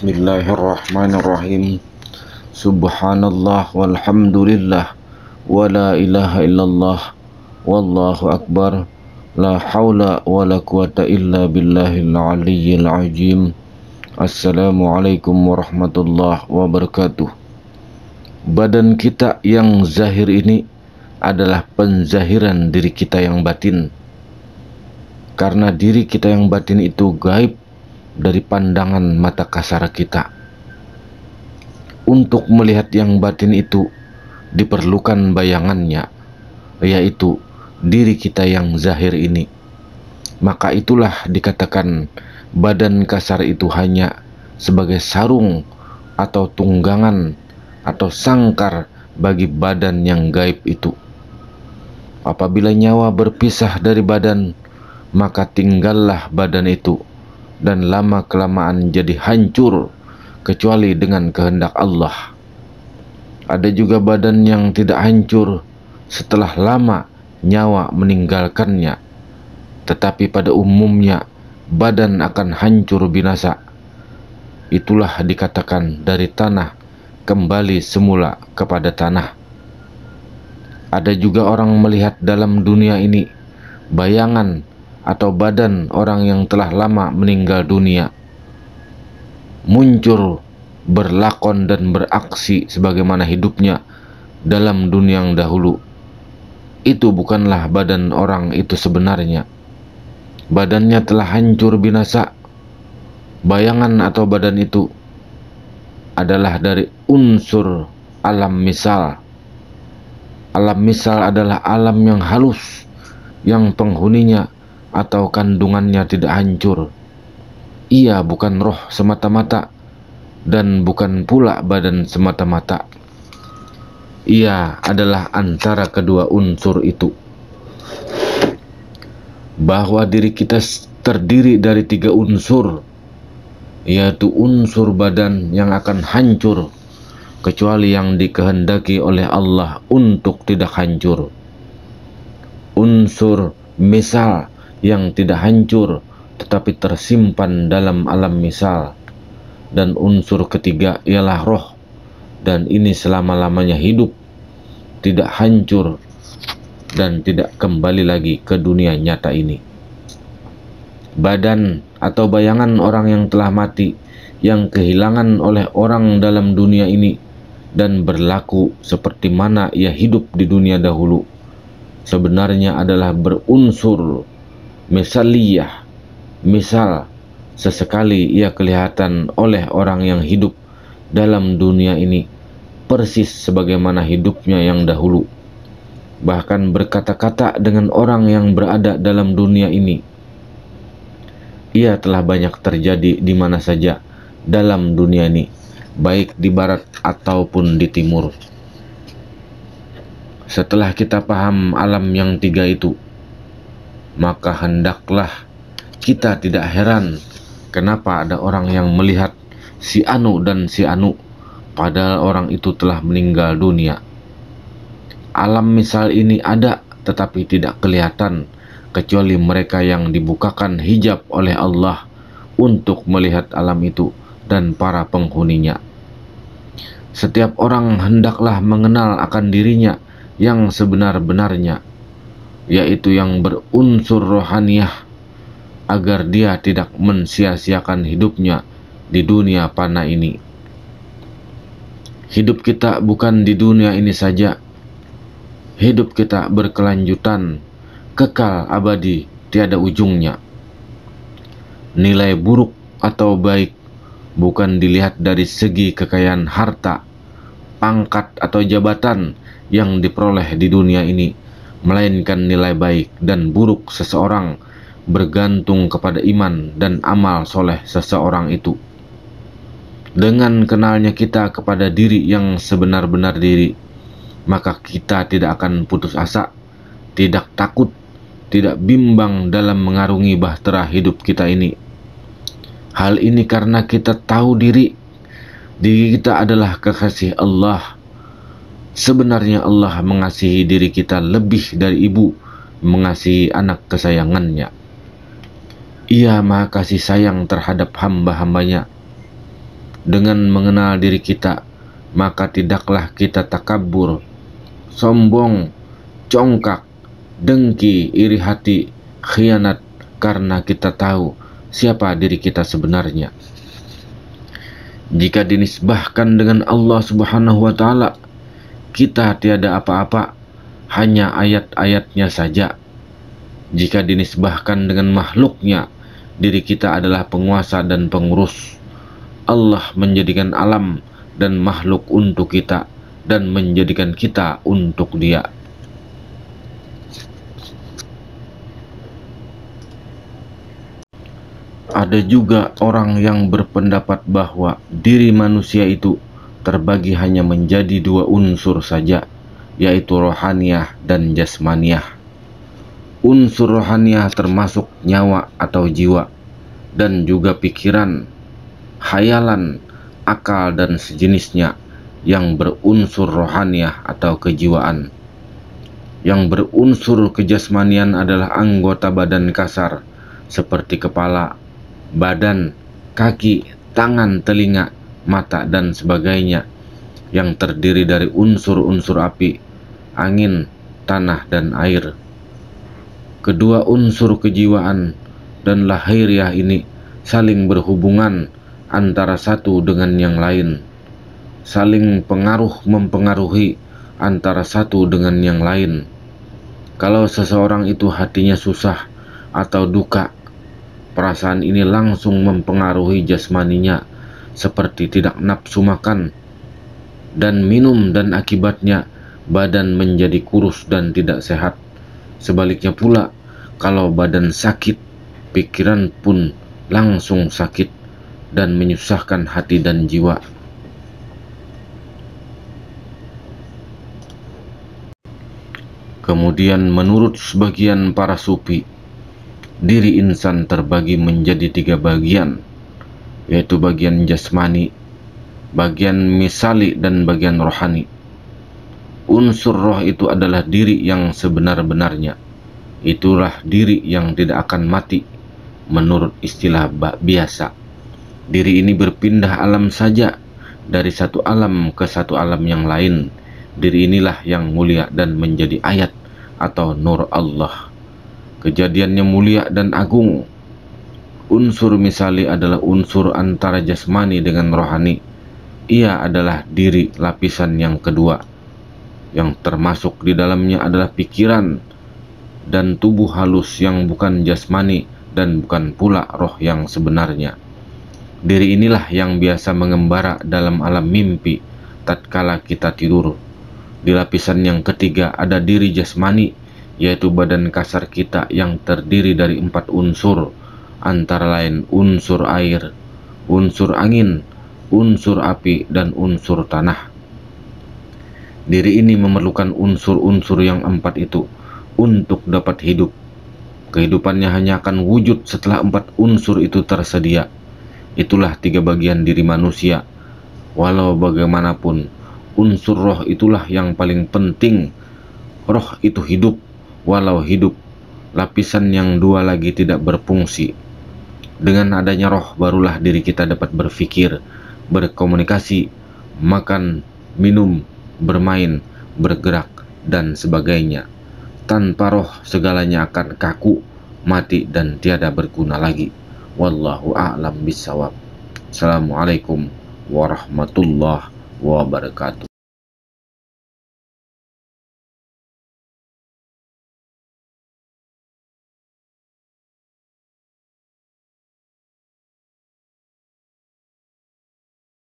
Bismillahirrahmanirrahim. Subhanallah walhamdulillah wa la ilaha illallah wallahu akbar. La haula wa la quwata illa billahil aliyyil azim. Assalamualaikum warahmatullahi wabarakatuh. Badan kita yang zahir ini adalah penzahiran diri kita yang batin. Karena diri kita yang batin itu gaib dari pandangan mata kasar kita. Untuk melihat yang batin itu diperlukan bayangannya, yaitu diri kita yang zahir ini. Maka itulah dikatakan badan kasar itu hanya sebagai sarung atau tunggangan atau sangkar bagi badan yang gaib itu. Apabila nyawa berpisah dari badan, maka tinggallah badan itu, dan lama-kelamaan jadi hancur kecuali dengan kehendak Allah. Ada juga badan yang tidak hancur setelah lama nyawa meninggalkannya, tetapi pada umumnya badan akan hancur binasa. Itulah dikatakan dari tanah kembali semula kepada tanah. Ada juga orang melihat dalam dunia ini bayangan atau badan orang yang telah lama meninggal dunia, muncul, berlakon dan beraksi sebagaimana hidupnya dalam dunia yang dahulu. Itu bukanlah badan orang itu sebenarnya. Badannya telah hancur binasa. Bayangan atau badan itu adalah dari unsur alam misal. Alam misal adalah alam yang halus, yang penghuninya atau kandungannya tidak hancur. Ia bukan roh semata-mata dan bukan pula badan semata-mata. Ia adalah antara kedua unsur itu. Bahwa diri kita terdiri dari 3 unsur, yaitu unsur badan yang akan hancur kecuali yang dikehendaki oleh Allah untuk tidak hancur, unsur misal yang tidak hancur tetapi tersimpan dalam alam misal, dan unsur ketiga ialah roh, dan ini selama-lamanya hidup, tidak hancur dan tidak kembali lagi ke dunia nyata ini. Badan atau bayangan orang yang telah mati, yang kehilangan oleh orang dalam dunia ini dan berlaku seperti mana ia hidup di dunia dahulu, sebenarnya adalah berunsur misaliyah. Misal, sesekali ia kelihatan oleh orang yang hidup dalam dunia ini persis sebagaimana hidupnya yang dahulu, bahkan berkata-kata dengan orang yang berada dalam dunia ini. Ia telah banyak terjadi di mana saja dalam dunia ini, baik di barat ataupun di timur. Setelah kita paham alam yang 3 itu, maka hendaklah kita tidak heran kenapa ada orang yang melihat si anu dan si anu, padahal orang itu telah meninggal dunia. Alam misal ini ada tetapi tidak kelihatan kecuali mereka yang dibukakan hijab oleh Allah untuk melihat alam itu dan para penghuninya. Setiap orang hendaklah mengenal akan dirinya yang sebenar-benarnya, yaitu yang berunsur rohaniyah, agar dia tidak mensia-siakan hidupnya di dunia fana ini. Hidup kita bukan di dunia ini saja. Hidup kita berkelanjutan, kekal abadi, tiada ujungnya. Nilai buruk atau baik bukan dilihat dari segi kekayaan harta, pangkat atau jabatan yang diperoleh di dunia ini, melainkan nilai baik dan buruk seseorang bergantung kepada iman dan amal soleh seseorang itu. Dengan kenalnya kita kepada diri yang sebenar-benar diri, maka kita tidak akan putus asa, tidak takut, tidak bimbang dalam mengarungi bahtera hidup kita ini. Hal ini karena kita tahu diri kita adalah kekasih Allah. Sebenarnya Allah mengasihi diri kita lebih dari ibu mengasihi anak kesayangannya. Ia maha kasih sayang terhadap hamba-hambanya. Dengan mengenal diri kita, maka tidaklah kita takabur, sombong, congkak, dengki, iri hati, khianat, karena kita tahu siapa diri kita sebenarnya. Jika dinisbahkan dengan Allah Subhanahu wa Ta'ala, kita tiada apa-apa, hanya ayat-ayatnya saja. Jika dinisbahkan dengan makhluknya, diri kita adalah penguasa dan pengurus. Allah menjadikan alam dan makhluk untuk kita, dan menjadikan kita untuk Dia. Ada juga orang yang berpendapat bahwa diri manusia itu terbagi hanya menjadi dua unsur saja, yaitu rohaniyah dan jasmaniyah. Unsur rohaniyah termasuk nyawa atau jiwa, dan juga pikiran, khayalan, akal, dan sejenisnya yang berunsur rohaniyah atau kejiwaan. Yang berunsur kejasmanian adalah anggota badan kasar seperti kepala, badan, kaki, tangan, telinga, mata, dan sebagainya, yang terdiri dari unsur-unsur api, angin, tanah, dan air. Kedua unsur kejiwaan dan lahiriah ini saling berhubungan antara satu dengan yang lain, saling mempengaruhi antara satu dengan yang lain. Kalau seseorang itu hatinya susah atau duka, perasaan ini langsung mempengaruhi jasmaninya, seperti tidak nafsu makan dan minum, dan akibatnya badan menjadi kurus dan tidak sehat. Sebaliknya pula, kalau badan sakit, pikiran pun langsung sakit dan menyusahkan hati dan jiwa. Kemudian menurut sebagian para sufi, diri insan terbagi menjadi 3 bagian, yaitu bagian jasmani, bagian misali, dan bagian rohani. Unsur roh itu adalah diri yang sebenar-benarnya. Itulah diri yang tidak akan mati menurut istilah biasa. Diri ini berpindah alam saja, dari satu alam ke satu alam yang lain. Diri inilah yang mulia dan menjadi ayat atau nur Allah. Kejadiannya mulia dan agung. Unsur misali adalah unsur antara jasmani dengan rohani. Ia adalah diri lapisan yang kedua, yang termasuk di dalamnya adalah pikiran dan tubuh halus yang bukan jasmani dan bukan pula roh yang sebenarnya. Diri inilah yang biasa mengembara dalam alam mimpi tatkala kita tidur. Di lapisan yang ketiga ada diri jasmani, yaitu badan kasar kita yang terdiri dari 4 unsur, antara lain unsur air, unsur angin, unsur api, dan unsur tanah. Diri ini memerlukan unsur-unsur yang 4 itu untuk dapat hidup. Kehidupannya hanya akan wujud setelah 4 unsur itu tersedia. Itulah 3 bagian diri manusia. Walau bagaimanapun, unsur roh itulah yang paling penting. Roh itu hidup, walau hidup, lapisan yang 2 lagi tidak berfungsi. Dengan adanya roh, barulah diri kita dapat berpikir, berkomunikasi, makan, minum, bermain, bergerak, dan sebagainya. Tanpa roh, segalanya akan kaku, mati, dan tiada berguna lagi. Wallahu a'lam bishawab. Assalamualaikum warahmatullahi wabarakatuh.